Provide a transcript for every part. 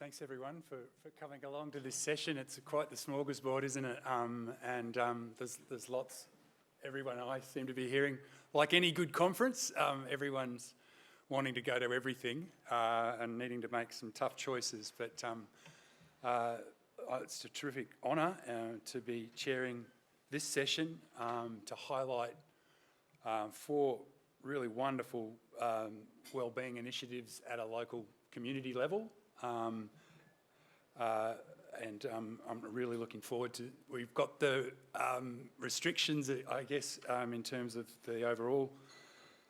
Thanks everyone for coming along to this session. It's quite the smorgasbord, isn't it? There's lots. Everyone I seem to be hearing, like any good conference, everyone's wanting to go to everything and needing to make some tough choices. But it's a terrific honour to be chairing this session to highlight 4 really wonderful wellbeing initiatives at a local community level. I'm really looking forward to. We've got the restrictions, I guess, in terms of the overall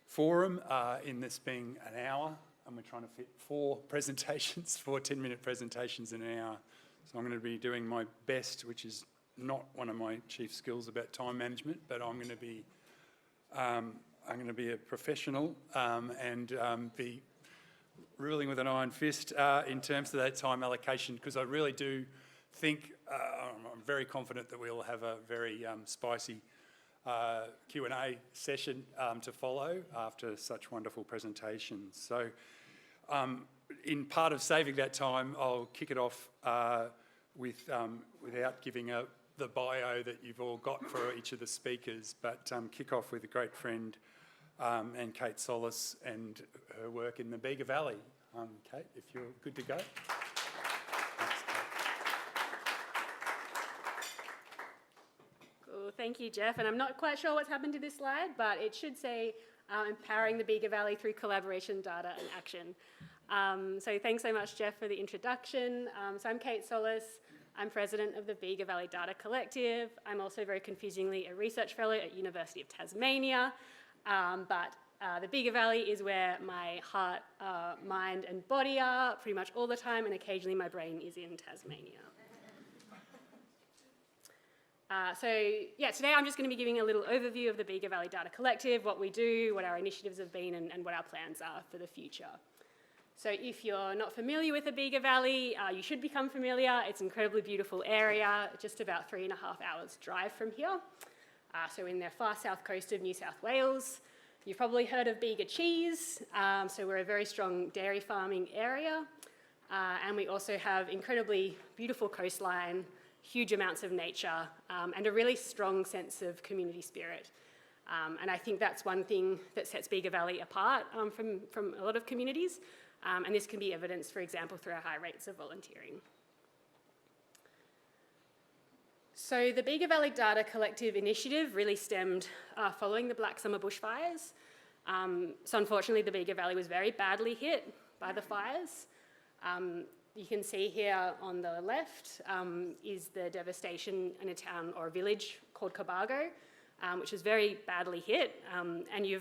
forum, in this being an hour, and we're trying to fit 4 presentations, 4 10-minute presentations in an hour. So I'm going to be doing my best, which is not one of my chief skills about time management, but I'm going to be a professional and be ruling with an iron fist in terms of that time allocation, because I really do think, I'm very confident that we'll have a very spicy Q&A session to follow after such wonderful presentations. So in part of saving that time, I'll kick it off without giving the bio that you've all got for each of the speakers, but kick off with a great friend and Kate Sollis and her work in the Bega Valley. Kate, if you're good to go. Thanks, Kate. Cool, thank you, Geoff. And I'm not quite sure what's happened to this slide, but it should say empowering the Bega Valley through collaboration, data and action. So thanks so much, Geoff, for the introduction. So I'm Kate Sollis. I'm president of the Bega Valley Data Collective. I'm also very confusingly a research fellow at University of Tasmania. But the Bega Valley is where my heart, mind and body are pretty much all the time, and occasionally my brain is in Tasmania. Today I'm just going to be giving a little overview of the Bega Valley Data Collective, what we do, what our initiatives have been, and what our plans are for the future. So if you're not familiar with the Bega Valley, you should become familiar. It's an incredibly beautiful area, just about 3.5 hours drive from here. So in the far south coast of New South Wales. You've probably heard of Bega cheese, so we're a very strong dairy farming area, and we also have incredibly beautiful coastline, huge amounts of nature, and a really strong sense of community spirit. And I think that's one thing that sets Bega Valley apart from a lot of communities, and this can be evidenced, for example, through our high rates of volunteering. So the Bega Valley Data Collective initiative really stemmed following the Black Summer bushfires. So unfortunately, the Bega Valley was very badly hit by the fires. You can see here on the left is the devastation in a town or a village called Cobargo, which was very badly hit. And you're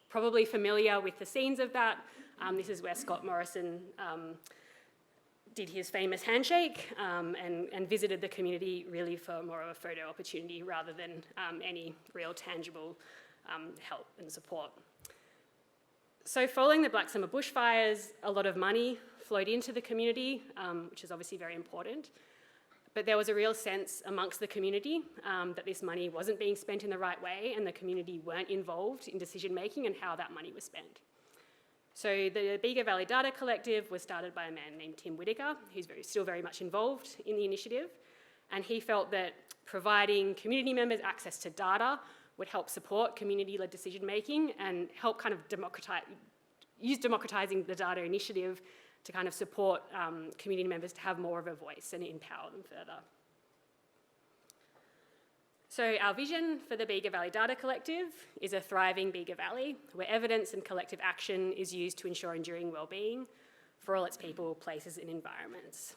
probably familiar with the scenes of that. This is where Scott Morrison did his famous handshake and visited the community really for more of a photo opportunity rather than any real tangible help and support. So following the Black Summer bushfires, a lot of money flowed into the community, which is obviously very important. But there was a real sense amongst the community that this money wasn't being spent in the right way and the community weren't involved in decision making and how that money was spent. So the Bega Valley Data Collective was started by a man named Tim Whitaker, who's still very much involved in the initiative, and he felt that providing community members access to data would help support community-led decision-making and help kind of democratising the data initiative to kind of support community members to have more of a voice and empower them further. So our vision for the Bega Valley Data Collective is a thriving Bega Valley where evidence and collective action is used to ensure enduring wellbeing for all its people, places and environments.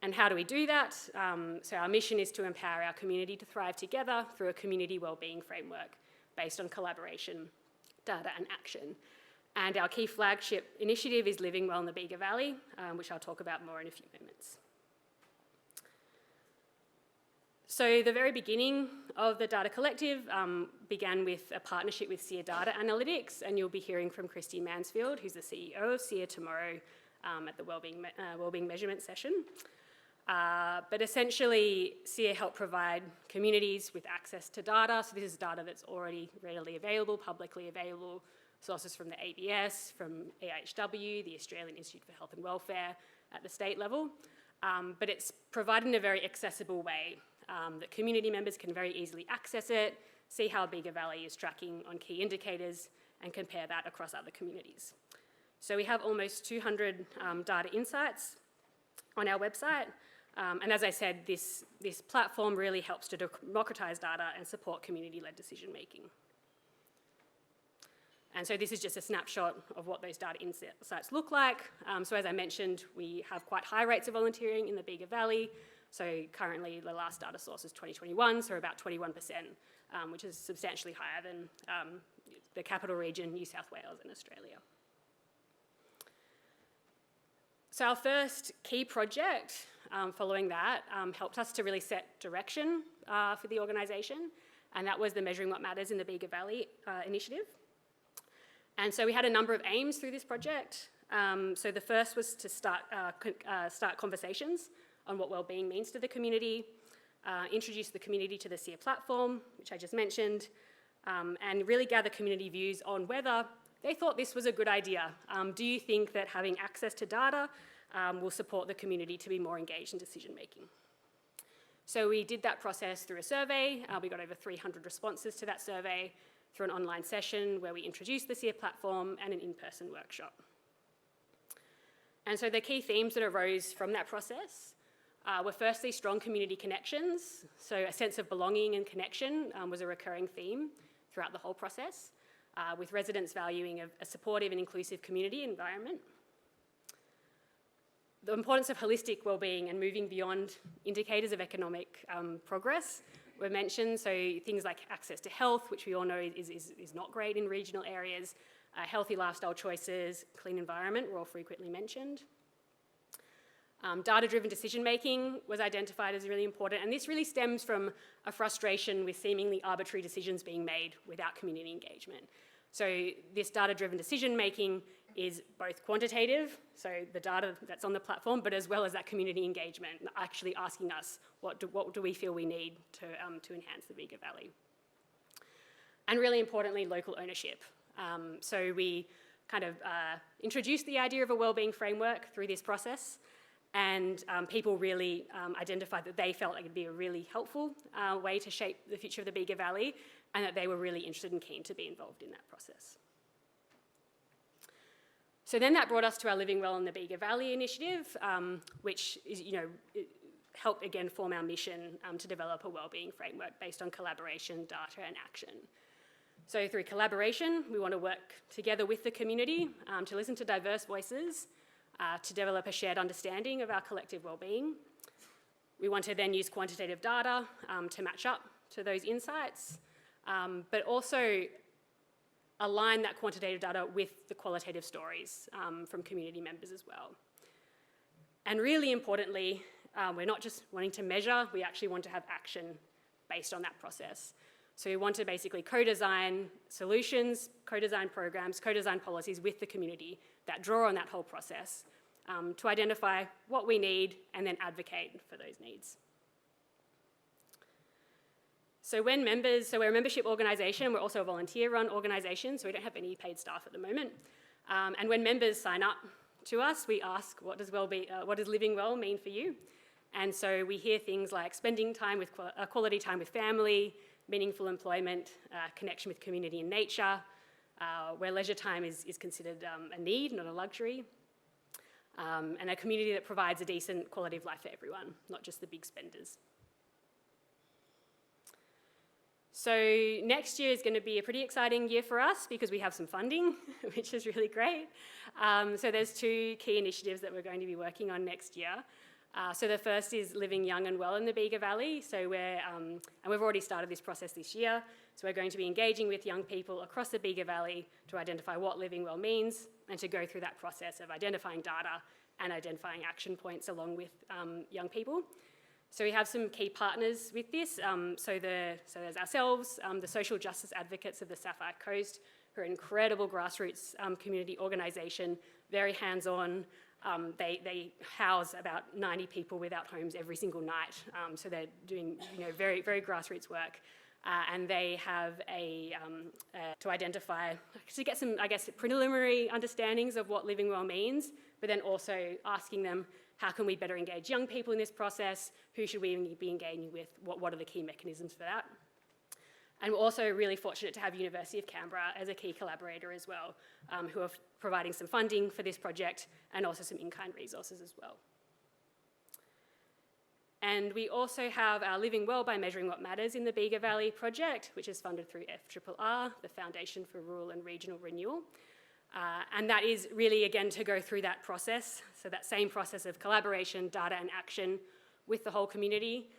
And how do we do that? So our mission is to empower our community to thrive together through a community wellbeing framework based on collaboration, data and action. And our key flagship initiative is Living Well in the Bega Valley, which I'll talk about more in a few moments. So the very beginning of the Data Collective began with a partnership with SEER Data Analytics, and you'll be hearing from Christy Mansfield, who's the CEO of SEER, tomorrow at the Wellbeing Measurement session. But essentially, SEER helped provide communities with access to data. So this is data that's already readily available, publicly available, sources from the ABS, from AIHW, the Australian Institute for Health and Welfare at the state level. But it's provided in a very accessible way that community members can very easily access it, see how Bega Valley is tracking on key indicators, and compare that across other communities. So we have almost 200 data insights on our website. And as I said, this platform really helps to democratise data and support community-led decision-making. And so this is just a snapshot of what those data insights look like. So as I mentioned, we have quite high rates of volunteering in the Bega Valley. So currently the last data source is 2021, so about 21%, which is substantially higher than the capital region, New South Wales and Australia. So our first key project following that helped us to really set direction for the organisation, and that was the Measuring What Matters in the Bega Valley initiative. And so we had a number of aims through this project. So the first was to start conversations on what wellbeing means to the community, introduce the community to the SEER platform, which I just mentioned, and really gather community views on whether they thought this was a good idea. Do you think that having access to data will support the community to be more engaged in decision making? So we did that process through a survey. We got over 300 responses to that survey through an online session where we introduced the SEER platform and an in-person workshop. And so the key themes that arose from that process were firstly strong community connections. So a sense of belonging and connection was a recurring theme throughout the whole process, with residents valuing a supportive and inclusive community environment. The importance of holistic wellbeing and moving beyond indicators of economic progress were mentioned, so things like access to health, which we all know is not great in regional areas, healthy lifestyle choices, clean environment were all frequently mentioned. Data-driven decision-making was identified as really important, and this really stems from a frustration with seemingly arbitrary decisions being made without community engagement. So this data-driven decision-making is both quantitative, so the data that's on the platform, but as well as that community engagement, actually asking us what do we feel we need to enhance the Bega Valley. And really importantly, local ownership. So we kind of introduced the idea of a wellbeing framework through this process, and people really identified that they felt like it'd be a really helpful way to shape the future of the Bega Valley, and that they were really interested and keen to be involved in that process. So then that brought us to our Living Well in the Bega Valley initiative, which is, helped again form our mission to develop a wellbeing framework based on collaboration, data and action. So through collaboration, we want to work together with the community to listen to diverse voices, to develop a shared understanding of our collective wellbeing. We want to then use quantitative data to match up to those insights, but also align that quantitative data with the qualitative stories from community members as well. And really importantly, we're not just wanting to measure, we actually want to have action based on that process. So we want to basically co-design solutions, co-design programs, co-design policies with the community that draw on that whole process to identify what we need and then advocate for those needs. So we're a membership organisation, we're also a volunteer-run organisation, so we don't have any paid staff at the moment. And when members sign up to us, we ask, what does living well mean for you? And so we hear things like spending time with quality time with family, meaningful employment, connection with community and nature, where leisure time is considered a need, not a luxury, and a community that provides a decent quality of life for everyone, not just the big spenders. So next year is going to be a pretty exciting year for us because we have some funding, which is really great. So there's two key initiatives that we're going to be working on next year. So the first is Living Young and Well in the Bega Valley. So and we've already started this process this year. So we're going to be engaging with young people across the Bega Valley to identify what living well means and to go through that process of identifying data and identifying action points along with young people. So we have some key partners with this. So there's ourselves, the social justice advocates of the Sapphire Coast, who are an incredible grassroots community organisation, very hands-on. They house about 90 people without homes every single night. So they're doing very, very grassroots work. And they have a to identify, to get some, I guess, preliminary understandings of what living well means, but then also asking them, how can we better engage young people in this process? Who should we be engaging with? What are the key mechanisms for that? And we're also really fortunate to have University of Canberra as a key collaborator as well, who are providing some funding for this project and also some in-kind resources as well. And we also have our Living Well by Measuring What Matters in the Bega Valley project, which is funded through FRRR, the Foundation for Rural and Regional Renewal. And that is really, again, to go through that process, so that same process of collaboration, data and action with the whole community.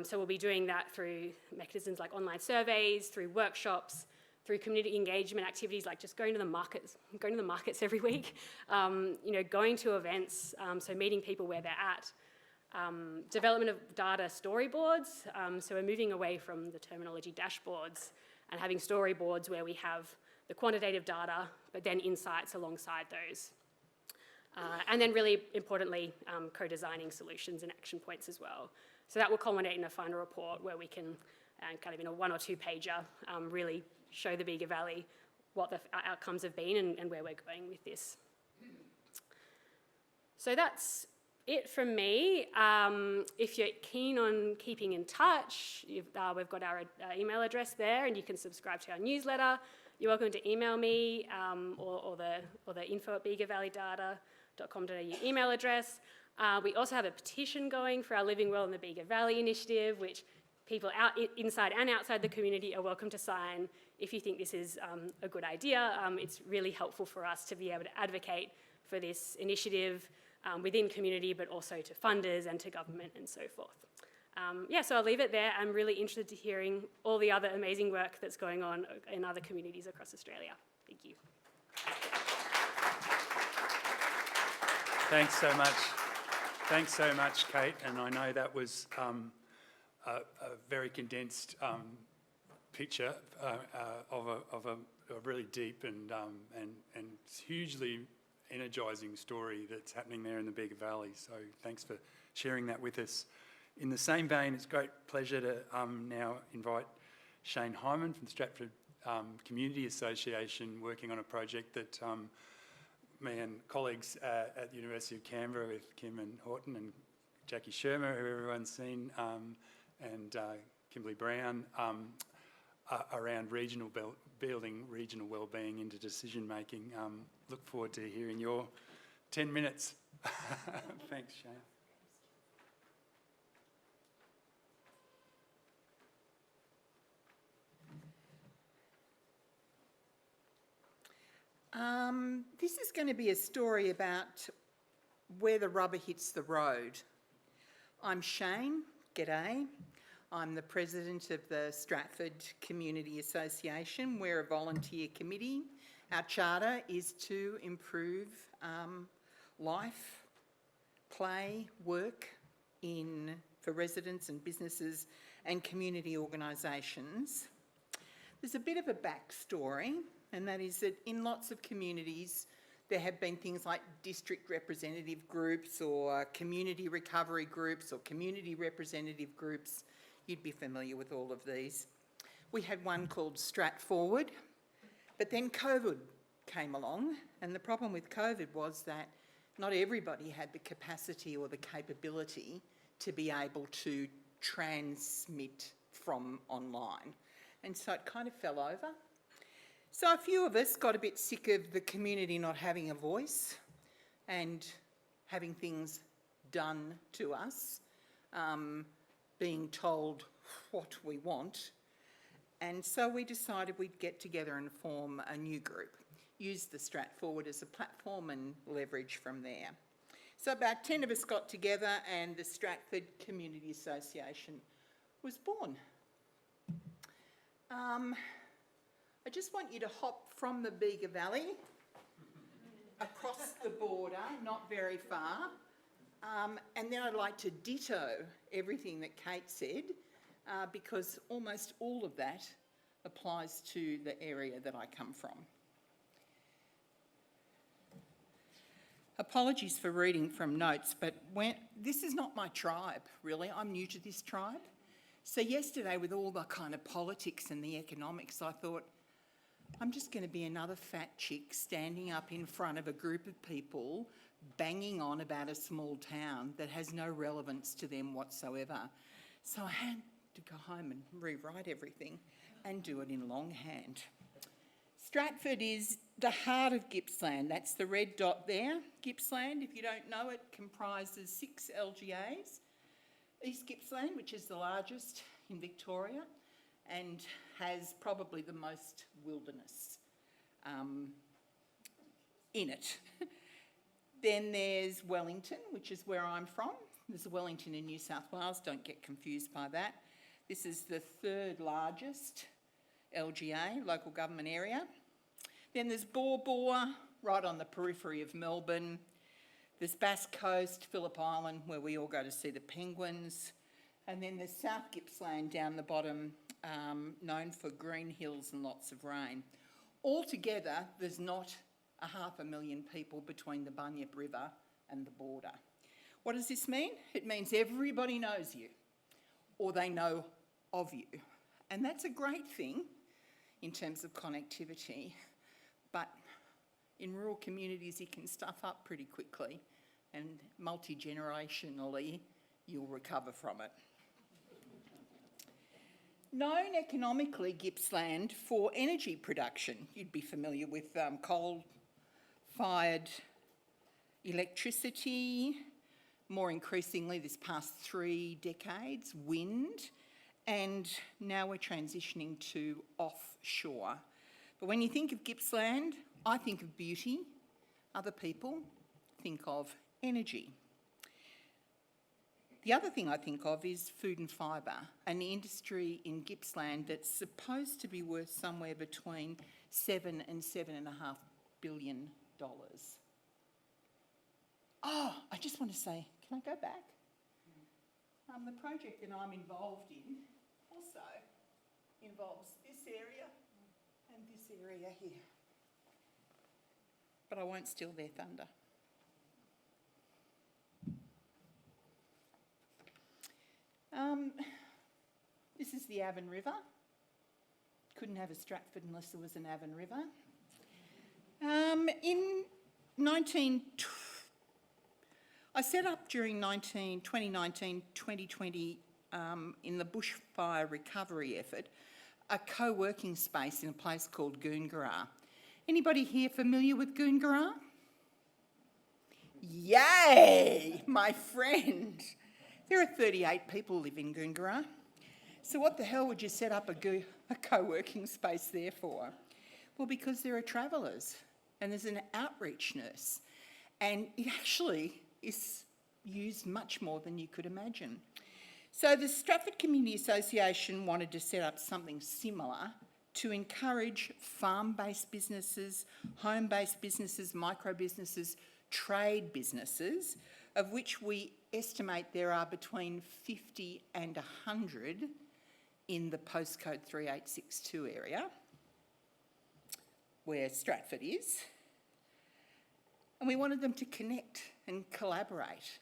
So we'll be doing that through mechanisms like online surveys, through workshops, through community engagement activities like just going to the markets every week, going to events, so meeting people where they're at. Development of data storyboards, so we're moving away from the terminology dashboards and having storyboards where we have the quantitative data, but then insights alongside those. And then really importantly, co-designing solutions and action points as well. So that will culminate in a final report where we can, kind of in a 1 or 2 pager, really show the Bega Valley what the outcomes have been and where we're going with this. So that's it from me. If you're keen on keeping in touch, we've got our email address there, and you can subscribe to our newsletter. You're welcome to email me or the info@begavalley.data.com.au email address. We also have a petition going for our Living Well in the Bega Valley initiative, which people inside and outside the community are welcome to sign if you think this is a good idea. It's really helpful for us to be able to advocate for this initiative within community, but also to funders and to government and so forth. So I'll leave it there. I'm really interested to hearing all the other amazing work that's going on in other communities across Australia. Thank you. Thanks so much. Thanks so much, Kate. And I know that was a very condensed picture of a really deep and hugely energising story that's happening there in the Bega Valley. So thanks for sharing that with us. In the same vein, it's a great pleasure to now invite Shayne Hyman from the Stratford Community Association, working on a project that me and colleagues at the University of Canberra with Kim and Horton and Jackie Shermer, who everyone's seen, and Kimberly Brown, around building regional wellbeing into decision making. Look forward to hearing your 10 minutes. Thanks, Shayne. This is going to be a story about where the rubber hits the road. I'm Shayne, g'day. I'm the president of the Stratford Community Association. We're a volunteer committee. Our charter is to improve life, play, work for residents and businesses and community organisations. There's a bit of a backstory, and that is that in lots of communities there have been things like district representative groups or community recovery groups or community representative groups. You'd be familiar with all of these. We had one called Stratford, but then COVID came along, and the problem with COVID was that not everybody had the capacity or the capability to be able to transmit from online. And so it kind of fell over. So a few of us got a bit sick of the community not having a voice and having things done to us, being told what we want. And so we decided we'd get together and form a new group, use the Stratford as a platform and leverage from there. So about 10 of us got together and the Stratford Community Association was born. I just want you to hop from the Bega Valley across the border, not very far, and then I'd like to ditto everything that Kate said, because almost all of that applies to the area that I come from. Apologies for reading from notes, but this is not my tribe, really. I'm new to this tribe. So yesterday, with all the kind of politics and the economics, I thought, I'm just going to be another fat chick standing up in front of a group of people banging on about a small town that has no relevance to them whatsoever. So I had to go home and rewrite everything and do it in longhand. Stratford is the heart of Gippsland. That's the red dot there. Gippsland, if you don't know, it comprises 6 LGAs. East Gippsland, which is the largest in Victoria and has probably the most wilderness in it. Then there's Wellington, which is where I'm from. There's a Wellington in New South Wales, don't get confused by that. This is the 3rd largest LGA, local government area. Then there's Baw Baw, right on the periphery of Melbourne. There's Bass Coast, Phillip Island, where we all go to see the penguins. And then there's South Gippsland down the bottom, known for green hills and lots of rain. Altogether, there's not 500,000 people between the Bunyip River and the border. What does this mean? It means everybody knows you, or they know of you. And that's a great thing in terms of connectivity, but in rural communities you can stuff up pretty quickly, and multi-generationally you'll recover from it. Known economically, Gippsland, for energy production. You'd be familiar with coal-fired electricity, more increasingly this past 3 decades, wind, and now we're transitioning to offshore. But when you think of Gippsland, I think of beauty. Other people think of energy. The other thing I think of is food and fibre, an industry in Gippsland that's supposed to be worth somewhere between $7 and $7.5 billion. Oh, I just want to say, can I go back? The project that I'm involved in also involves this area and this area here. But I won't steal their thunder. This is the Avon River. Couldn't have a Stratford unless there was an Avon River. I set up during 2019-2020 in the bushfire recovery effort a co-working space in a place called Goongarra. Anybody here familiar with Goongarra? Yay, my friend. There are 38 people live in Goongarra. So what the hell would you set up a co-working space there for? Well, because there are travellers and there's an outreach nurse, and it actually is used much more than you could imagine. So the Stratford Community Association wanted to set up something similar to encourage farm-based businesses, home-based businesses, micro-businesses, trade businesses, of which we estimate there are between 50 and 100 in the postcode 3862 area, where Stratford is. And we wanted them to connect and collaborate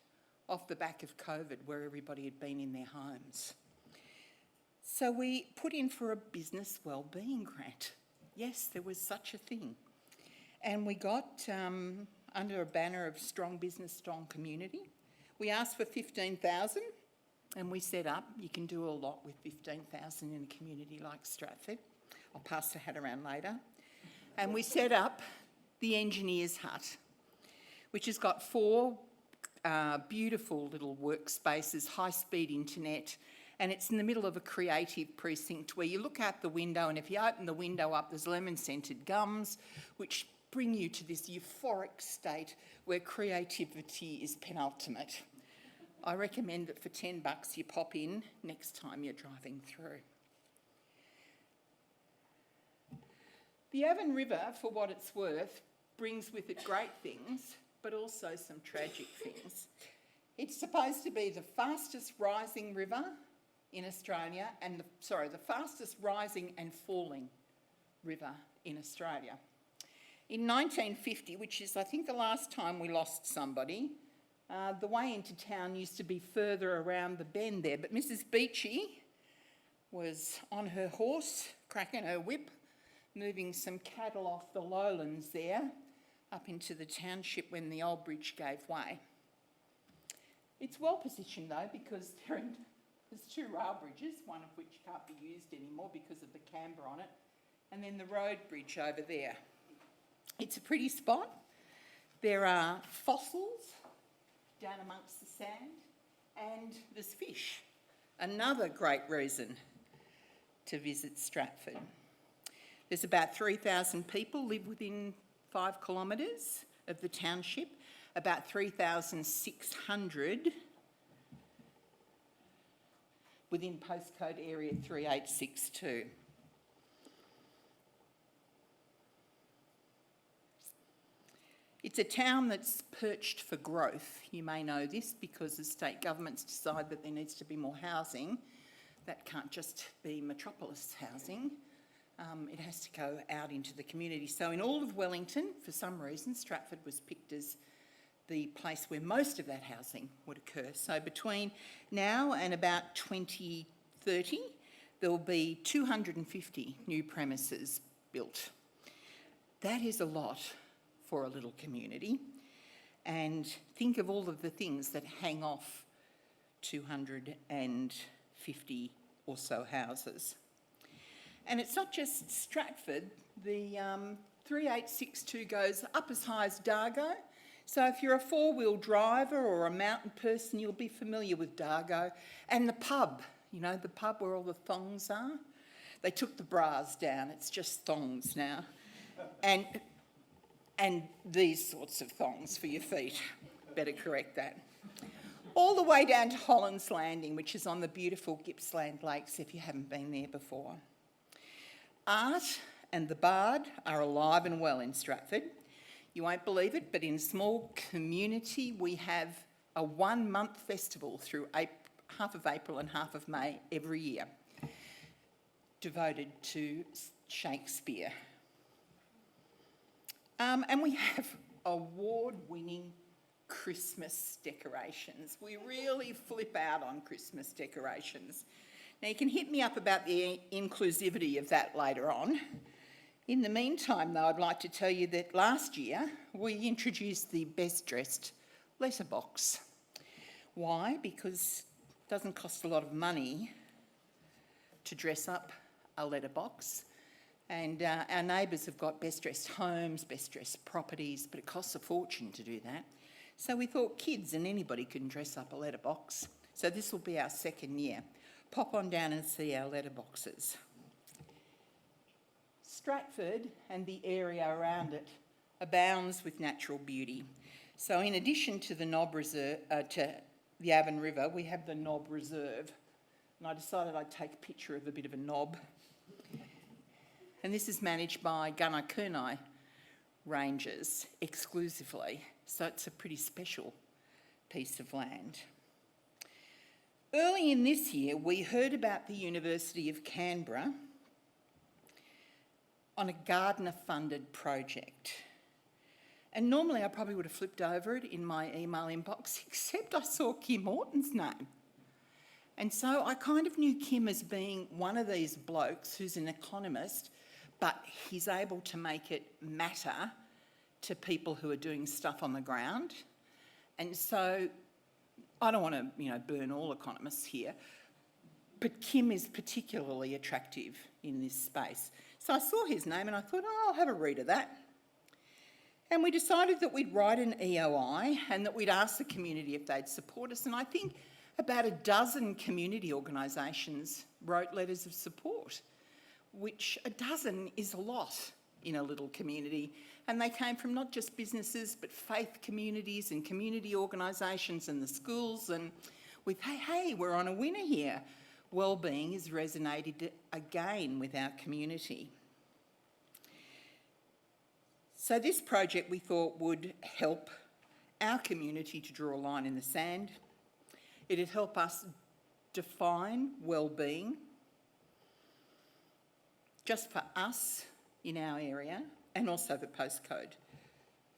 off the back of COVID, where everybody had been in their homes. So we put in for a business wellbeing grant. Yes, there was such a thing. And we got, under a banner of strong business, strong community, we asked for 15,000 and we set up, you can do a lot with 15,000 in a community like Stratford. I'll pass the hat around later. And we set up the Engineer's Hut, which has got 4 beautiful little workspaces, high-speed internet, and it's in the middle of a creative precinct where you look out the window, and if you open the window up, there's lemon-scented gums, which bring you to this euphoric state where creativity is penultimate. I recommend that for $10 you pop in next time you're driving through. The Avon River, for what it's worth, brings with it great things, but also some tragic things. It's supposed to be the fastest rising river in Australia, and the fastest rising and falling river in Australia. In 1950, which is I think the last time we lost somebody, the way into town used to be further around the bend there, but Mrs. Beachy was on her horse, cracking her whip, moving some cattle off the lowlands there up into the township when the old bridge gave way. It's well positioned though, because there's two rail bridges, one of which can't be used anymore because of the camber on it, and then the road bridge over there. It's a pretty spot. There are fossils down amongst the sand, and there's fish. Another great reason to visit Stratford. There's about 3,000 people live within 5 kilometres of the township, about 3,600 within postcode area 3862. It's a town that's perched for growth. You may know this because the state governments decide that there needs to be more housing. That can't just be metropolis housing. It has to go out into the community. So in all of Wellington, for some reason, Stratford was picked as the place where most of that housing would occur. So between now and about 2030, there will be 250 new premises built. That is a lot for a little community. And think of all of the things that hang off 250 or so houses. And it's not just Stratford. The 3862 goes up as high as Dargo. So if you're a four-wheel driver or a mountain person, you'll be familiar with Dargo. And the pub, you know, the pub where all the thongs are. They took the bras down, it's just thongs now. And these sorts of thongs for your feet. Better correct that. All the way down to Holland's Landing, which is on the beautiful Gippsland Lakes, if you haven't been there before. Art and the Bard are alive and well in Stratford. You won't believe it, but in a small community, we have a 1-month festival through half of April and half of May every year, devoted to Shakespeare. And we have award-winning Christmas decorations. We really flip out on Christmas decorations. Now, you can hit me up about the inclusivity of that later on. In the meantime, though, I'd like to tell you that last year we introduced the Best Dressed letterbox. Why? Because it doesn't cost a lot of money to dress up a letterbox. And our neighbours have got best dressed homes, best dressed properties, but it costs a fortune to do that. So we thought kids and anybody can dress up a letterbox. So this will be our second year. Pop on down and see our letterboxes. Stratford and the area around it abounds with natural beauty. So in addition to the Knob Reserve, to the Avon River, we have the Knob Reserve. And I decided I'd take a picture of a bit of a knob. And this is managed by Gunnar Rangers exclusively. So it's a pretty special piece of land. Early in this year, we heard about the University of Canberra on a Gardner-funded project. And normally I probably would have flipped over it in my email inbox, except I saw Kim Horton's name. And so I kind of knew Kim as being one of these blokes who's an economist, but he's able to make it matter to people who are doing stuff on the ground. And so I don't want to, burn all economists here, but Kim is particularly attractive in this space. So I saw his name and I thought, I'll have a read of that. And we decided that we'd write an EOI and that we'd ask the community if they'd support us. And I think about a dozen community organisations wrote letters of support, which a dozen is a lot in a little community. And they came from not just businesses, but faith communities and community organisations and the schools. And with, hey, we're on a winner here. Wellbeing has resonated again with our community. So this project we thought would help our community to draw a line in the sand. It'd help us define wellbeing just for us in our area, and also the postcode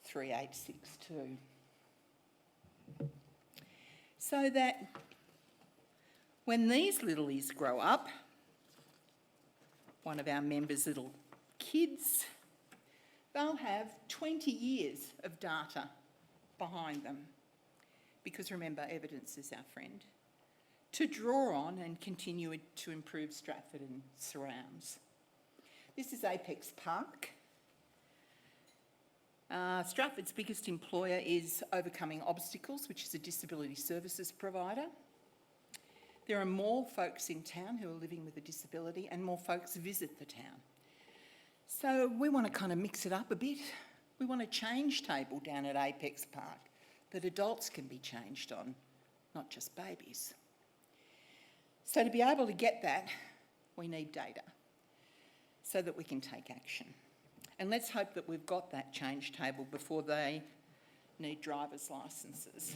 3862. So that when these littlies grow up, one of our members' little kids, they'll have 20 years of data behind them, because remember, evidence is our friend, to draw on and continue to improve Stratford and surrounds. This is Apex Park. Stratford's biggest employer is Overcoming Obstacles, which is a disability services provider. There are more folks in town who are living with a disability, and more folks visit the town. So we want to kind of mix it up a bit. We want a change table down at Apex Park that adults can be changed on, not just babies. So to be able to get that, we need data so that we can take action. And let's hope that we've got that change table before they need driver's licences.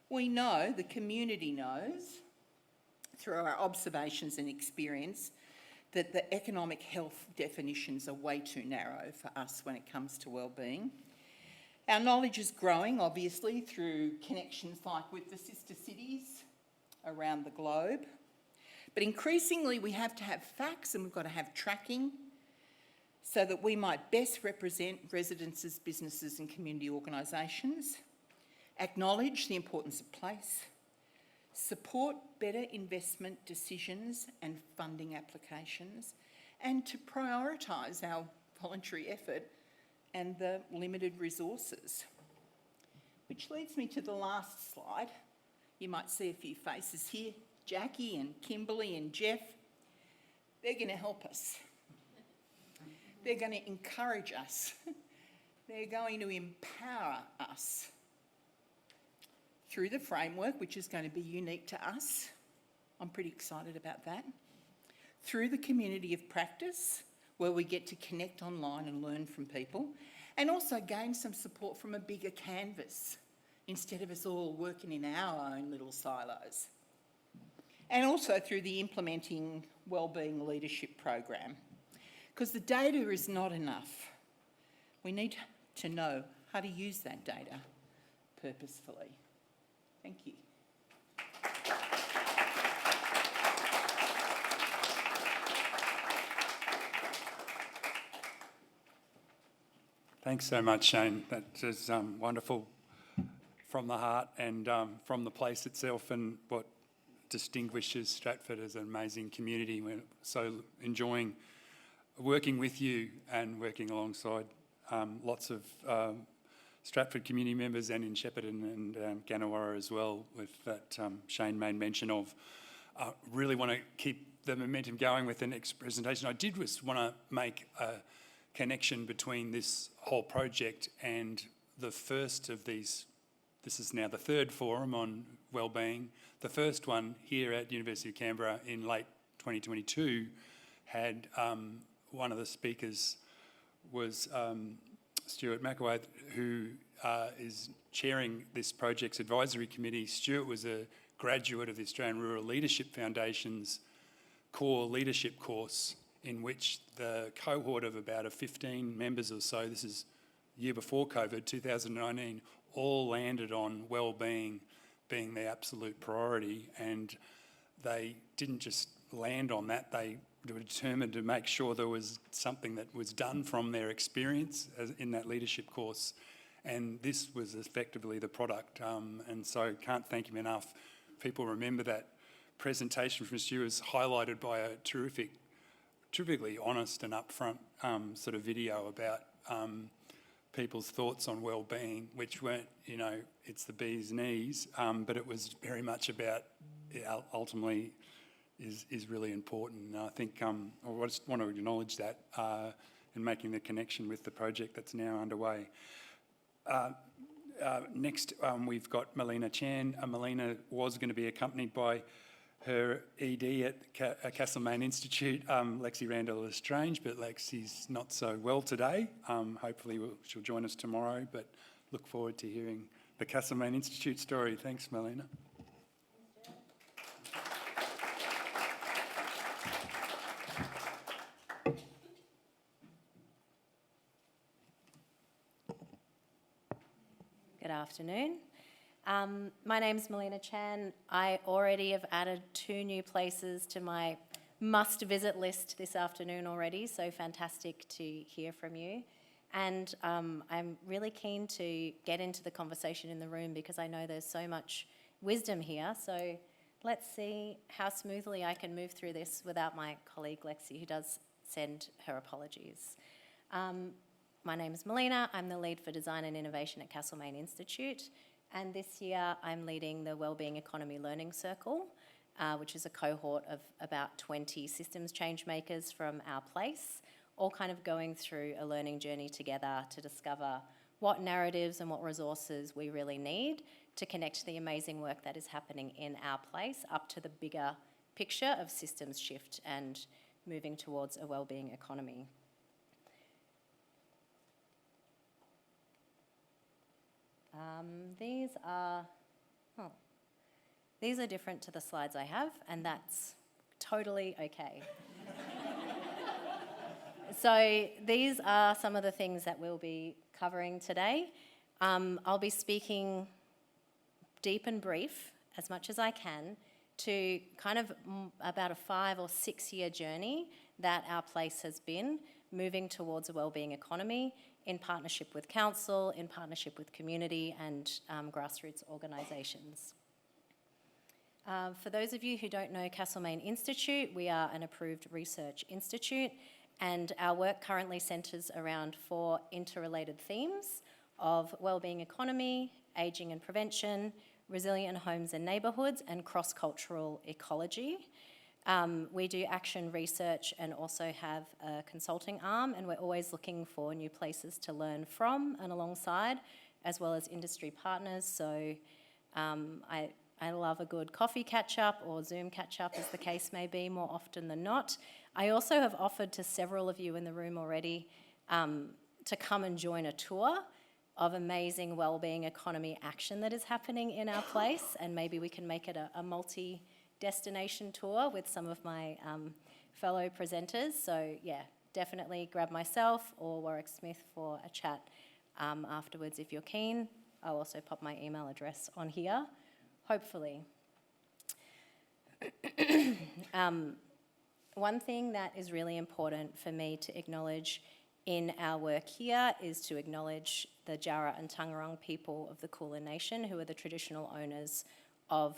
We know, the community knows, through our observations and experience, that the economic health definitions are way too narrow for us when it comes to wellbeing. Our knowledge is growing, obviously, through connections like with the sister cities around the globe. But increasingly, we have to have facts, and we've got to have tracking so that we might best represent residents, businesses and community organisations, acknowledge the importance of place, support better investment decisions and funding applications, and to prioritise our voluntary effort and the limited resources. Which leads me to the last slide. You might see a few faces here. Jackie and Kimberly and Geoff, they're going to help us. They're going to encourage us. They're going to empower us through the framework, which is going to be unique to us. I'm pretty excited about that. Through the community of practice, where we get to connect online and learn from people, and also gain some support from a bigger canvas, instead of us all working in our own little silos. And also through the Implementing Wellbeing Leadership Program, because the data is not enough. We need to know how to use that data purposefully. Thank you. Thanks so much, Shayne. That is wonderful from the heart and from the place itself, and what distinguishes Stratford as an amazing community. We're so enjoying working with you and working alongside lots of Stratford community members, and in Shepparton and Gannawarra as well, with that Shayne made mention of. Really want to keep the momentum going with the next presentation. I did just want to make a connection between this whole project and the first of these. This is now the third forum on wellbeing. The first one here at University of Canberra in late 2022 had one of the speakers was Stuart McAwath, who is chairing this project's advisory committee. Stuart was a graduate of the Australian Rural Leadership Foundation's core leadership course, in which the cohort of about 15 members or so, this is the year before COVID, 2019, all landed on wellbeing being the absolute priority, and they didn't just land on that, they were determined to make sure there was something that was done from their experience in that leadership course, and this was effectively the product, and so can't thank him enough. People remember that presentation from Stu was highlighted by a terrifically honest and upfront sort of video about people's thoughts on well-being, which weren't, it's the bee's knees, but it was very much about, ultimately, is really important. And I think I just want to acknowledge that and making the connection with the project that's now underway. Next, we've got Melina Chan. Melina was going to be accompanied by her ED at Castlemaine Institute, Lexi Randall-L'Estrange, but Lexi's not so well today. Hopefully she'll join us tomorrow, but look forward to hearing the Castlemaine Institute story. Thanks, Melina. Good afternoon. My name's Melina Chan. I already have added 2 new places to my must-visit list this afternoon already, so fantastic to hear from you. And I'm really keen to get into the conversation in the room because I know there's so much wisdom here. So let's see how smoothly I can move through this without my colleague Lexi, who does send her apologies. My name is Melina. I'm the lead for Design and Innovation at Castlemaine Institute. And this year I'm leading the Wellbeing Economy Learning Circle, which is a cohort of about 20 systems change makers from our place, all kind of going through a learning journey together to discover what narratives and what resources we really need to connect the amazing work that is happening in our place up to the bigger picture of systems shift and moving towards a wellbeing economy. These are different to the slides I have, and that's totally okay. So these are some of the things that we'll be covering today. I'll be speaking deep and brief, as much as I can, to kind of about a 5 or 6 year journey that our place has been moving towards a wellbeing economy in partnership with council, in partnership with community and grassroots organisations. For those of you who don't know Castlemaine Institute, we are an approved research institute, and our work currently centres around 4 interrelated themes of wellbeing economy, ageing and prevention, resilient homes and neighbourhoods, and cross-cultural ecology. We do action research and also have a consulting arm, and we're always looking for new places to learn from and alongside, as well as industry partners. So I love a good coffee catch-up or Zoom catch-up, as the case may be, more often than not. I also have offered to several of you in the room already to come and join a tour of amazing wellbeing economy action that is happening in our place, and maybe we can make it a multi-destination tour with some of my fellow presenters. So yeah, definitely grab myself or Warwick Smith for a chat afterwards if you're keen. I'll also pop my email address on here, hopefully. One thing that is really important for me to acknowledge in our work here is to acknowledge the Jarrah and Tangarong people of the Kulin Nation, who are the traditional owners of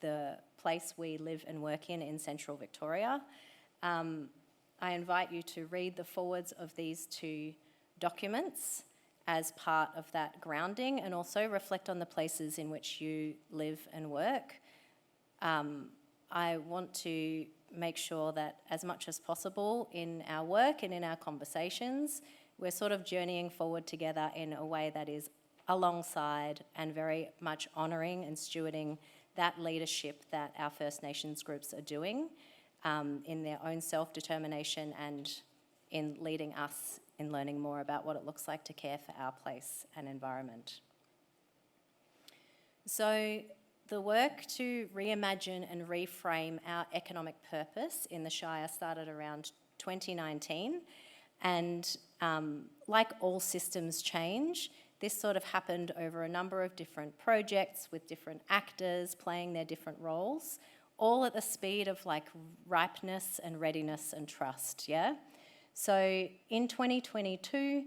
the place we live and work in central Victoria. I invite you to read the forwards of these 2 documents as part of that grounding, and also reflect on the places in which you live and work. I want to make sure that as much as possible in our work and in our conversations, we're sort of journeying forward together in a way that is alongside and very much honouring and stewarding that leadership that our First Nations groups are doing in their own self-determination and in leading us in learning more about what it looks like to care for our place and environment. So the work to reimagine and reframe our economic purpose in the Shire started around 2019, and like all systems change, this sort of happened over a number of different projects with different actors playing their different roles, all at the speed of like ripeness and readiness and trust, yeah? So in 2022,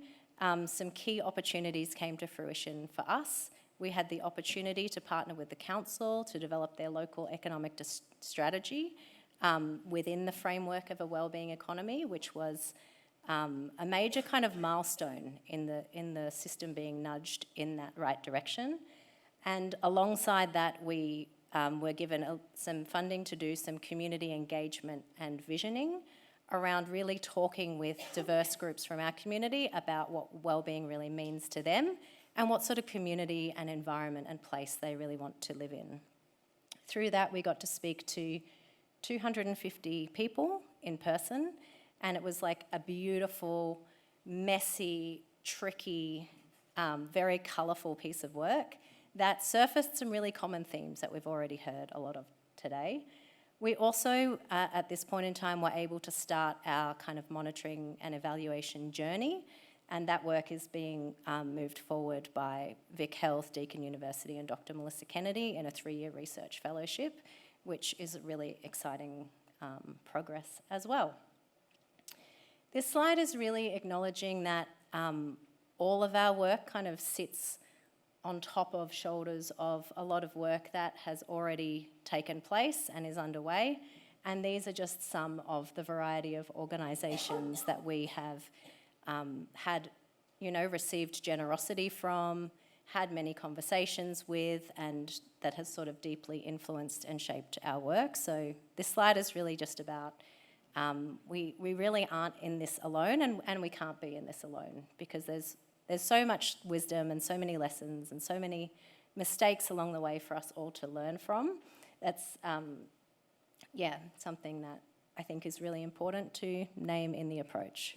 some key opportunities came to fruition for us. We had the opportunity to partner with the council to develop their local economic strategy within the framework of a wellbeing economy, which was a major kind of milestone in the system being nudged in that right direction. And alongside that, we were given some funding to do some community engagement and visioning around really talking with diverse groups from our community about what wellbeing really means to them and what sort of community and environment and place they really want to live in. Through that, we got to speak to 250 people in person, and it was like a beautiful, messy, tricky, very colourful piece of work that surfaced some really common themes that we've already heard a lot of today. We also, at this point in time, were able to start our kind of monitoring and evaluation journey and that work is being moved forward by Vic Health, Deakin University and Dr. Melissa Kennedy in a 3-year research fellowship, which is a really exciting progress as well. This slide is really acknowledging that all of our work kind of sits on top of shoulders of a lot of work that has already taken place and is underway. And these are just some of the variety of organisations that we have had, received generosity from, had many conversations with, and that has sort of deeply influenced and shaped our work. So this slide is really just about we really aren't in this alone, and we can't be in this alone, because there's so much wisdom and so many lessons and so many mistakes along the way for us all to learn from. That's, something that I think is really important to name in the approach.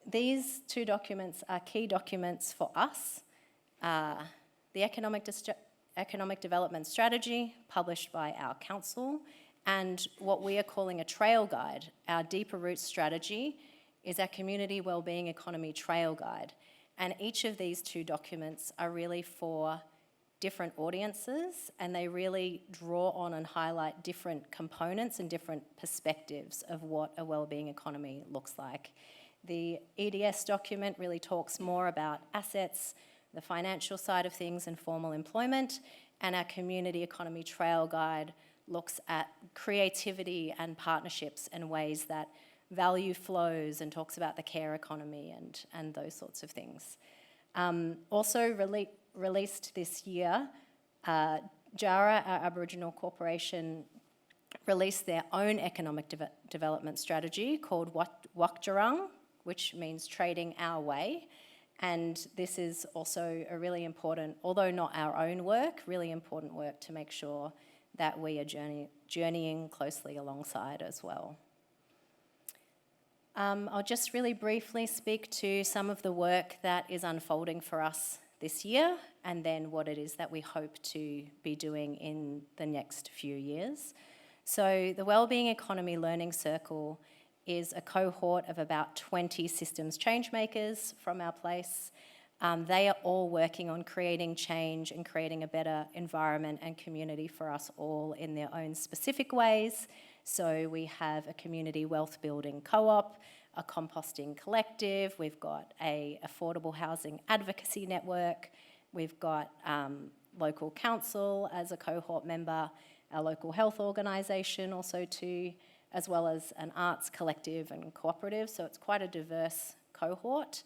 These two documents are key documents for us. The Economic Development Strategy, published by our council, and what we are calling a trail guide. Our Deeper Roots strategy is our Community Wellbeing Economy Trail Guide. And each of these two documents are really for different audiences, and they really draw on and highlight different components and different perspectives of what a wellbeing economy looks like. The EDS document really talks more about assets, the financial side of things and formal employment, and our Community Economy Trail Guide looks at creativity and partnerships and ways that value flows, and talks about the care economy and those sorts of things. Also released this year, JARA, our Aboriginal corporation, released their own economic development strategy called Wakjarang, which means trading our way. And this is also a really important, although not our own work, really important work to make sure that we are journeying closely alongside as well. I'll just really briefly speak to some of the work that is unfolding for us this year, and then what it is that we hope to be doing in the next few years. So the Wellbeing Economy Learning Circle is a cohort of about 20 systems change makers from our place. They are all working on creating change and creating a better environment and community for us all in their own specific ways. So we have a community wealth building co-op, a composting collective, we've got a affordable housing advocacy network, we've got local council as a cohort member, our local health organisation also too, as well as an arts collective and cooperative. So it's quite a diverse cohort.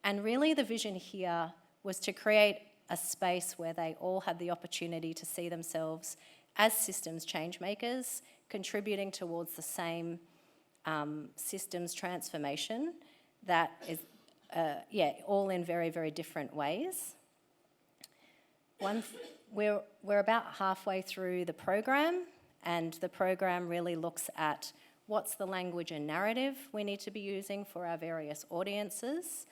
And really the vision here was to create a space where they all had the opportunity to see themselves as systems change makers, contributing towards the same systems transformation that is, all in very, very different ways. We're about halfway through the program, and the program really looks at what's the language and narrative we need to be using for our various audiences,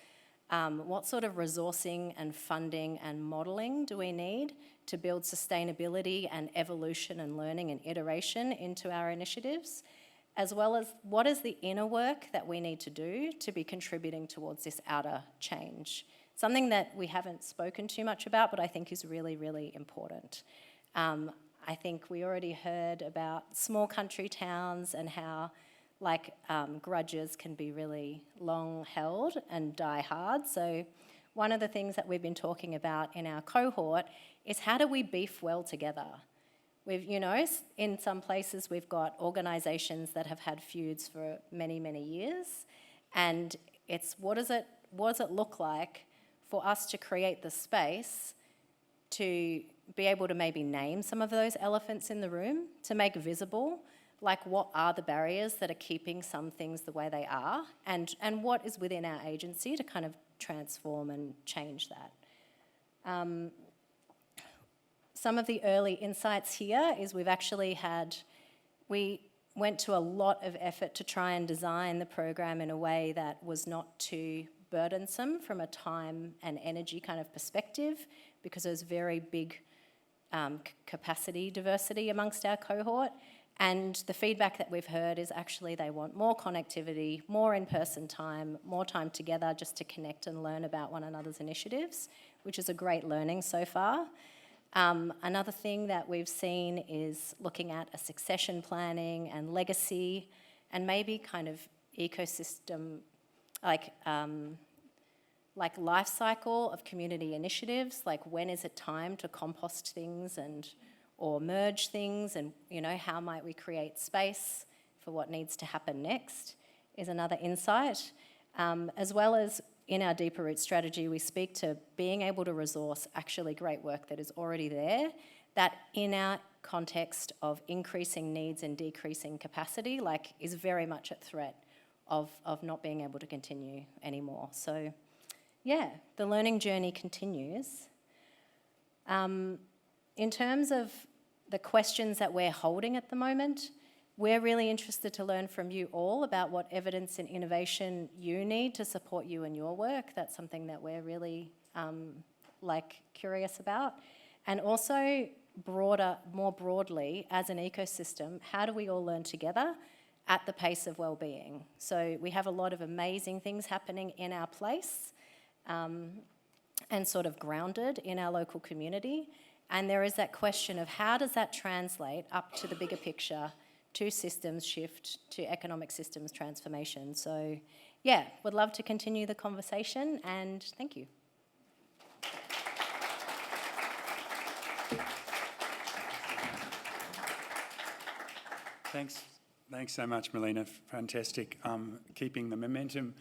what sort of resourcing and funding and modelling do we need to build sustainability and evolution and learning and iteration into our initiatives, as well as what is the inner work that we need to do to be contributing towards this outer change. Something that we haven't spoken too much about, but I think is really, really important. I think we already heard about small country towns and how grudges can be really long held and die hard. So one of the things that we've been talking about in our cohort is how do we beef well together? We've, in some places we've got organisations that have had feuds for many, many years, and it's what does it look like for us to create the space to be able to maybe name some of those elephants in the room, to make visible what are the barriers that are keeping some things the way they are, and what is within our agency to kind of transform and change that. Some of the early insights here is we went to a lot of effort to try and design the program in a way that was not too burdensome from a time and energy kind of perspective, because there's very big capacity diversity amongst our cohort, And the feedback that we've heard is actually they want more connectivity, more in-person time, more time together just to connect and learn about one another's initiatives, which is a great learning so far. Another thing that we've seen is looking at a succession planning and legacy and maybe kind of ecosystem, like life cycle of community initiatives, like when is it time to compost things or merge things, and how might we create space for what needs to happen next is another insight. As well as in our Deeper Root strategy, we speak to being able to resource actually great work that is already there, that in our context of increasing needs and decreasing capacity, is very much at threat of not being able to continue anymore. So yeah, the learning journey continues. In terms of the questions that we're holding at the moment, we're really interested to learn from you all about what evidence and innovation you need to support you in your work. That's something that we're really curious about. And also more broadly, as an ecosystem, how do we all learn together at the pace of wellbeing? So we have a lot of amazing things happening in our place and sort of grounded in our local community. And there is that question of how does that translate up to the bigger picture, to systems shift, to economic systems transformation. So yeah, would love to continue the conversation, and thank you. Thanks so much, Melina. Fantastic. Keeping the momentum.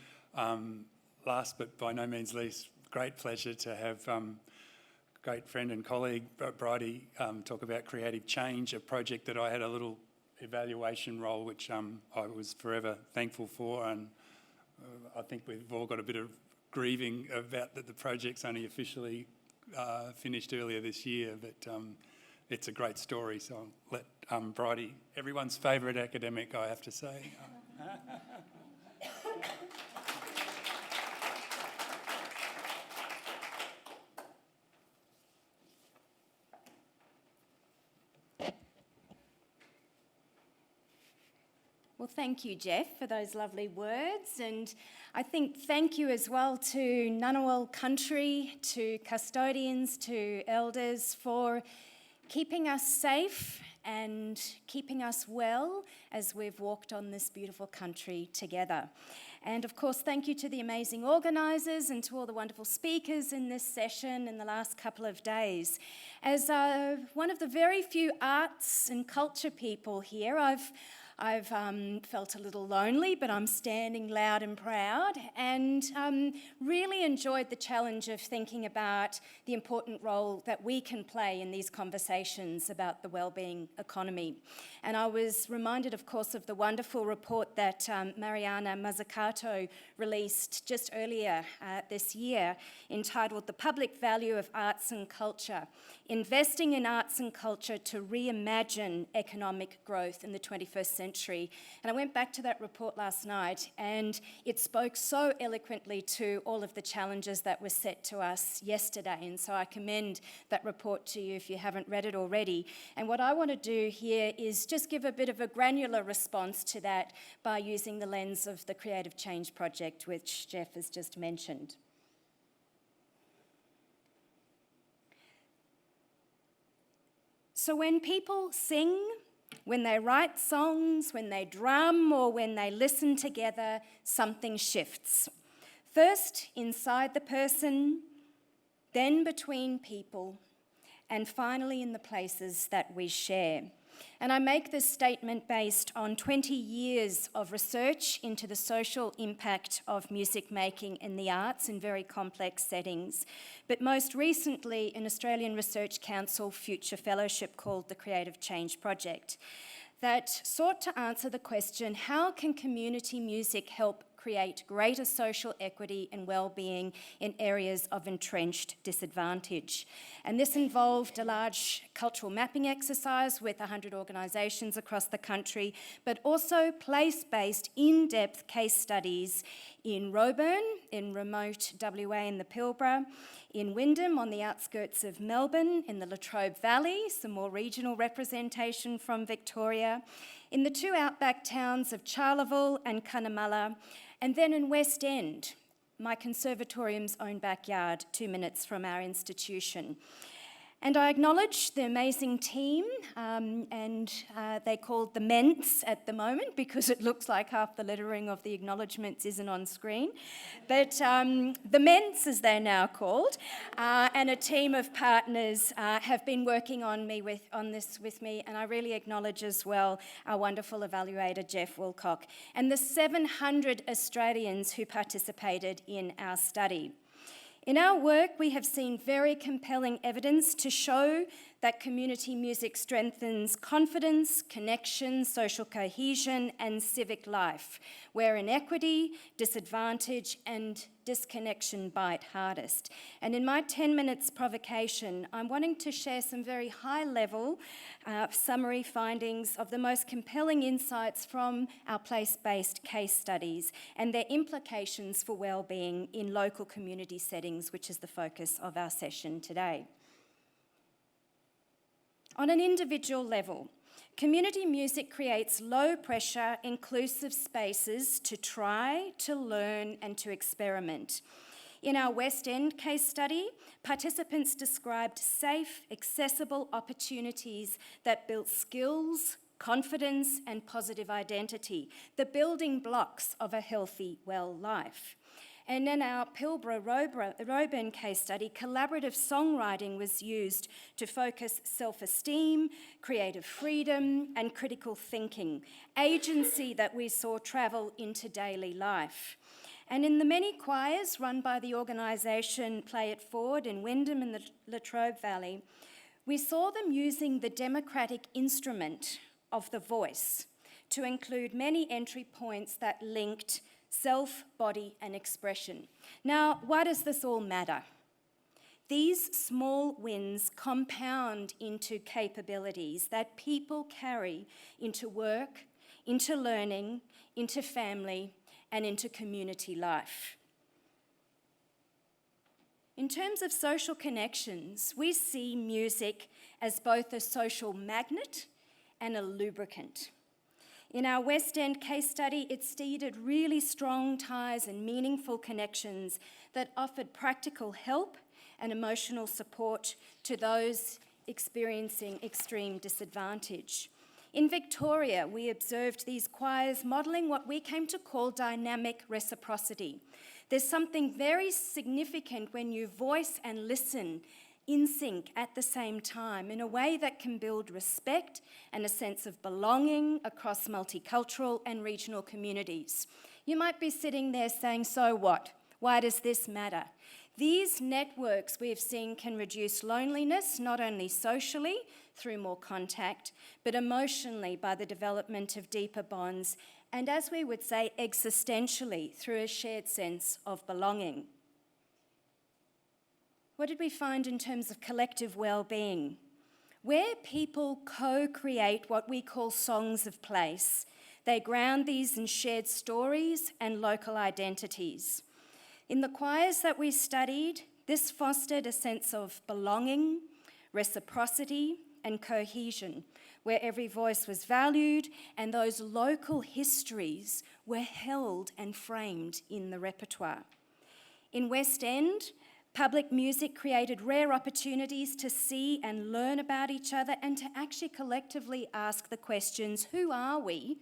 Last but by no means least, great pleasure to have great friend and colleague Brydie talk about creative change, a project that I had a little evaluation role which I was forever thankful for, and I think we've all got a bit of grieving about that the project's only officially finished earlier this year, but it's a great story, so I'll let Brydie, everyone's favourite academic, I have to say. Well, thank you, Geoff, for those lovely words. And I think thank you as well to Ngunnawal country, to custodians, to elders for keeping us safe and keeping us well as we've walked on this beautiful country together. And of course, thank you to the amazing organisers and to all the wonderful speakers in this session in the last couple of days. As one of the very few arts and culture people here, I've felt a little lonely, but I'm standing loud and proud, and really enjoyed the challenge of thinking about the important role that we can play in these conversations about the wellbeing economy. And I was reminded, of course, of the wonderful report that Mariana Mazzucato released just earlier this year, entitled The Public Value of Arts and Culture, Investing in Arts and Culture to Reimagine Economic Growth in the 21st Century. And I went back to that report last night, and it spoke so eloquently to all of the challenges that were set to us yesterday. And so I commend that report to you if you haven't read it already. And what I want to do here is just give a bit of a granular response to that by using the lens of the Creative Change Project, which Geoff has just mentioned. So when people sing, when they write songs, when they drum, or when they listen together, something shifts. First inside the person, then between people, and finally in the places that we share. And I make this statement based on 20 years of research into the social impact of music making in the arts in very complex settings, but most recently an Australian Research Council Future Fellowship called the Creative Change Project, that sought to answer the question, how can community music help create greater social equity and well-being in areas of entrenched disadvantage? And this involved a large cultural mapping exercise with 100 organisations across the country, but also place-based, in-depth case studies in Roebourne, in remote WA in the Pilbara, in Wyndham on the outskirts of Melbourne, in the Latrobe Valley, some more regional representation from Victoria, in the two outback towns of Charleville and Cunnamulla, and then in West End, my Conservatorium's own backyard, 2 minutes from our institution. And I acknowledge the amazing team, and they're called the Ments at the moment because it looks like half the lettering of the acknowledgements isn't on screen. But the Ments, as they're now called, and a team of partners have been working on this with me, and I really acknowledge as well our wonderful evaluator, Geoff Woolcock, and the 700 Australians who participated in our study. In our work, we have seen very compelling evidence to show that community music strengthens confidence, connection, social cohesion, and civic life, where inequity, disadvantage, and disconnection bite hardest. And in my 10 minutes provocation, I'm wanting to share some very high-level summary findings of the most compelling insights from our place-based case studies and their implications for wellbeing in local community settings, which is the focus of our session today. On an individual level, community music creates low-pressure, inclusive spaces to try, to learn, and to experiment. In our West End case study, participants described safe, accessible opportunities that built skills, confidence, and positive identity, the building blocks of a healthy, well life. And in our Pilbara-Roebourne case study, collaborative songwriting was used to focus self-esteem, creative freedom, and critical thinking, agency that we saw travel into daily life. And in the many choirs run by the organisation Play It Forward in Wyndham and the Latrobe Valley, we saw them using the democratic instrument of the voice to include many entry points that linked self, body, and expression. Now, why does this all matter? These small wins compound into capabilities that people carry into work, into learning, into family, and into community life. In terms of social connections, we see music as both a social magnet and a lubricant. In our West End case study, it seeded really strong ties and meaningful connections that offered practical help and emotional support to those experiencing extreme disadvantage. In Victoria, we observed these choirs modelling what we came to call dynamic reciprocity. There's something very significant when you voice and listen in sync at the same time in a way that can build respect and a sense of belonging across multicultural and regional communities. You might be sitting there saying, so what? Why does this matter? These networks we've seen can reduce loneliness, not only socially through more contact, but emotionally by the development of deeper bonds, and as we would say, existentially through a shared sense of belonging. What did we find in terms of collective well-being? Where people co-create what we call songs of place, they ground these in shared stories and local identities. In the choirs that we studied, this fostered a sense of belonging, reciprocity, and cohesion, where every voice was valued and those local histories were held and framed in the repertoire. In West End, public music created rare opportunities to see and learn about each other and to actually collectively ask the questions, who are we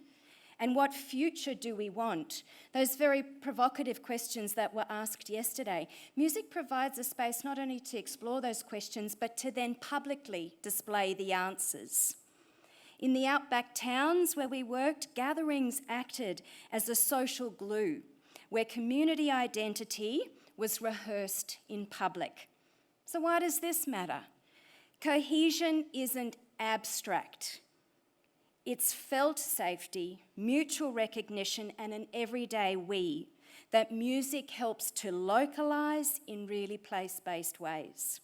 and what future do we want? Those very provocative questions that were asked yesterday. Music provides a space not only to explore those questions, but to then publicly display the answers. In the outback towns where we worked, gatherings acted as a social glue, where community identity was rehearsed in public. So why does this matter? Cohesion isn't abstract. It's felt safety, mutual recognition, and an everyday we that music helps to localise in really place-based ways.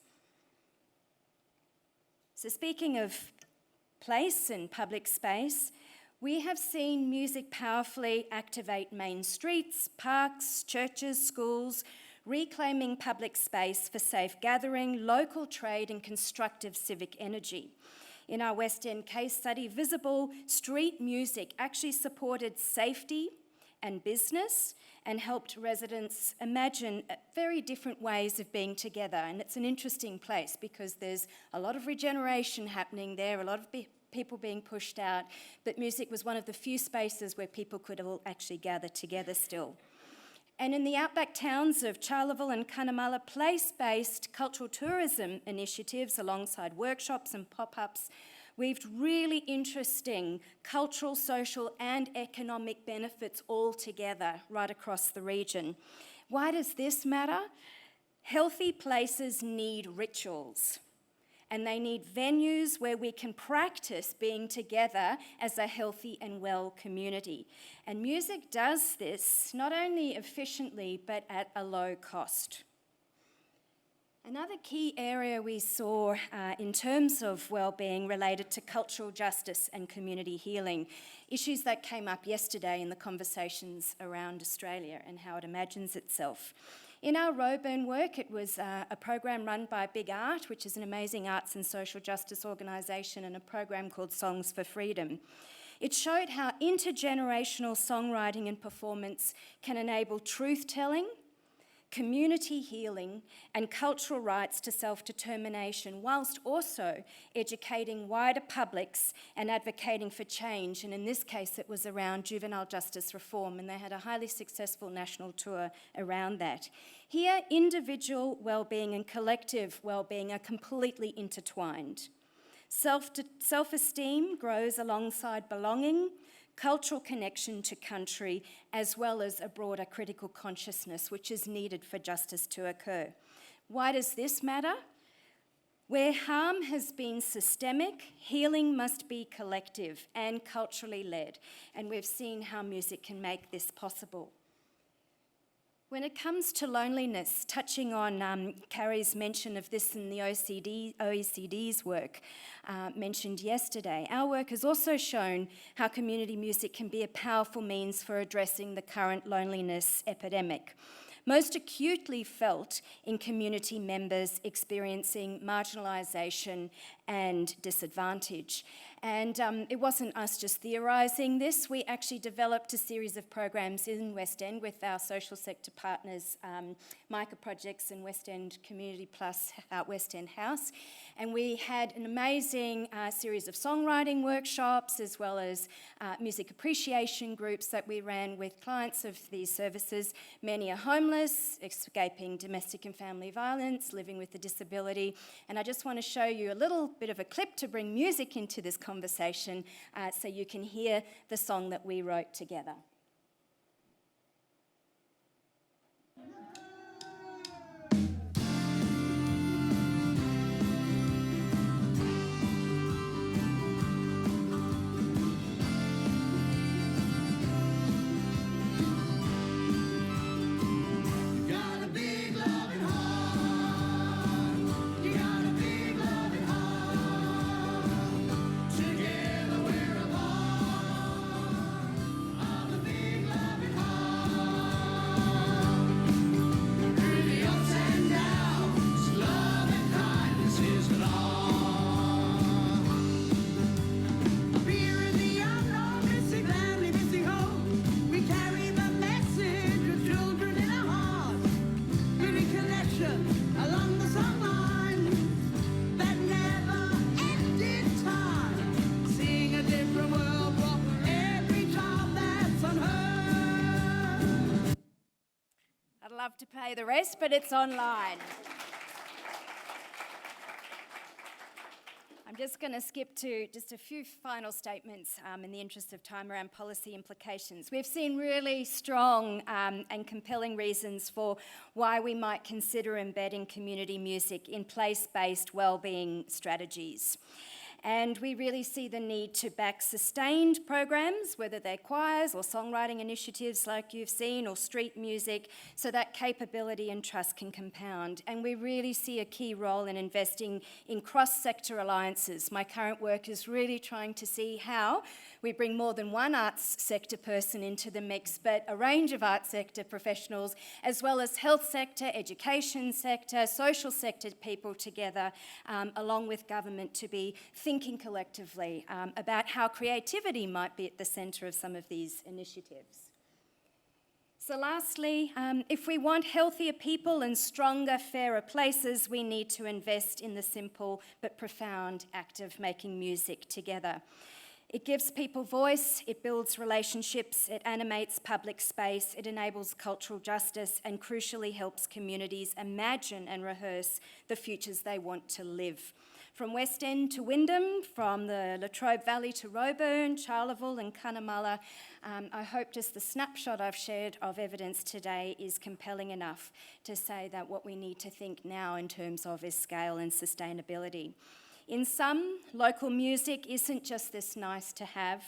So speaking of place and public space, We have seen music powerfully activate main streets, parks, churches, schools, reclaiming public space for safe gathering, local trade and constructive civic energy. In our West End case study, visible street music actually supported safety and business and helped residents imagine very different ways of being together. And it's an interesting place because there's a lot of regeneration happening there, a lot of people being pushed out, but music was one of the few spaces where people could all actually gather together still. And in the outback towns of Charleville and Cunnamulla, place-based cultural tourism initiatives alongside workshops and pop-ups weaved really interesting cultural, social and economic benefits all together right across the region. Why does this matter? Healthy places need rituals, and they need venues where we can practice being together as a healthy and well community. And music does this not only efficiently, but at a low cost. Another key area we saw in terms of wellbeing related to cultural justice and community healing, issues that came up yesterday in the conversations around Australia and how it imagines itself. In our Roburn work, it was a program run by Big Art, which is an amazing arts and social justice organisation, and a program called Songs for Freedom. It showed how intergenerational songwriting and performance can enable truth-telling, community healing and cultural rights to self-determination, whilst also educating wider publics and advocating for change. And in this case, it was around juvenile justice reform, and they had a highly successful national tour around that. Here, individual wellbeing and collective wellbeing are completely intertwined. Self-esteem grows alongside belonging, cultural connection to country, as well as a broader critical consciousness which is needed for justice to occur. Why does this matter? Where harm has been systemic, healing must be collective and culturally led, and we've seen how music can make this possible. When it comes to loneliness, touching on Carrie's mention of this in the OECD's work mentioned yesterday, our work has also shown how community music can be a powerful means for addressing the current loneliness epidemic. Most acutely felt in community members experiencing marginalisation and disadvantage. And it wasn't us just theorising this. We actually developed a series of programs in West End with our social sector partners, Micah Projects and West End Community Plus West End House. And we had an amazing series of songwriting workshops, as well as music appreciation groups that we ran with clients of these services. Many are homeless, escaping domestic and family violence, living with a disability. And I just want to show you a little bit of a clip to bring music into this conversation so you can hear the song that we wrote together. Love to pay the rest, but it's online. I'm just going to skip to just a few final statements in the interest of time around policy implications. We've seen really strong and compelling reasons for why we might consider embedding community music in place-based wellbeing strategies. And we really see the need to back sustained programs, whether they're choirs or songwriting initiatives like you've seen, or street music, so that capability and trust can compound. And we really see a key role in investing in cross-sector alliances. My current work is really trying to see how we bring more than one arts sector person into the mix, but a range of arts sector professionals, as well as health sector, education sector, social sector people together, along with government, to be thinking collectively about how creativity might be at the centre of some of these initiatives. So lastly, if we want healthier people and stronger, fairer places, we need to invest in the simple but profound act of making music together. It gives people voice, it builds relationships, it animates public space, it enables cultural justice, and crucially helps communities imagine and rehearse the futures they want to live. From West End to Wyndham, from the Latrobe Valley to Roebourne, Charleville and Cunnamulla, I hope just the snapshot I've shared of evidence today is compelling enough to say that what we need to think now in terms of is scale and sustainability. In sum, local music isn't just this nice to have,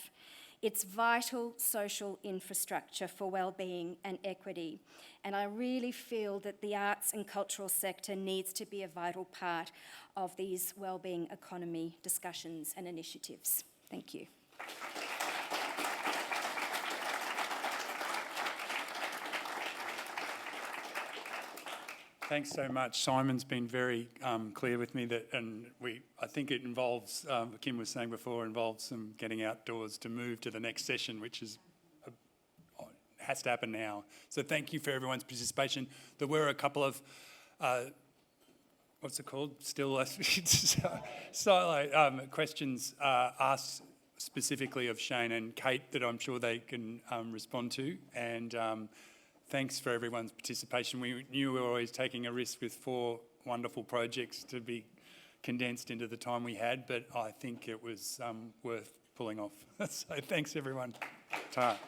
it's vital social infrastructure for well-being and equity. And I really feel that the arts and cultural sector needs to be a vital part of these well-being economy discussions and initiatives. Thank you. Thanks so much. Simon's been very clear with me that, and I think it involves, Kim was saying before, involves some getting outdoors to move to the next session, which is has to happen now. So thank you for everyone's participation. There were a couple of, what's it called? Still silo questions asked specifically of Shayne and Kate that I'm sure they can respond to. And thanks for everyone's participation. We knew we were always taking a risk with 4 wonderful projects to be condensed into the time we had, but I think it was worth pulling off. So thanks everyone. Ta.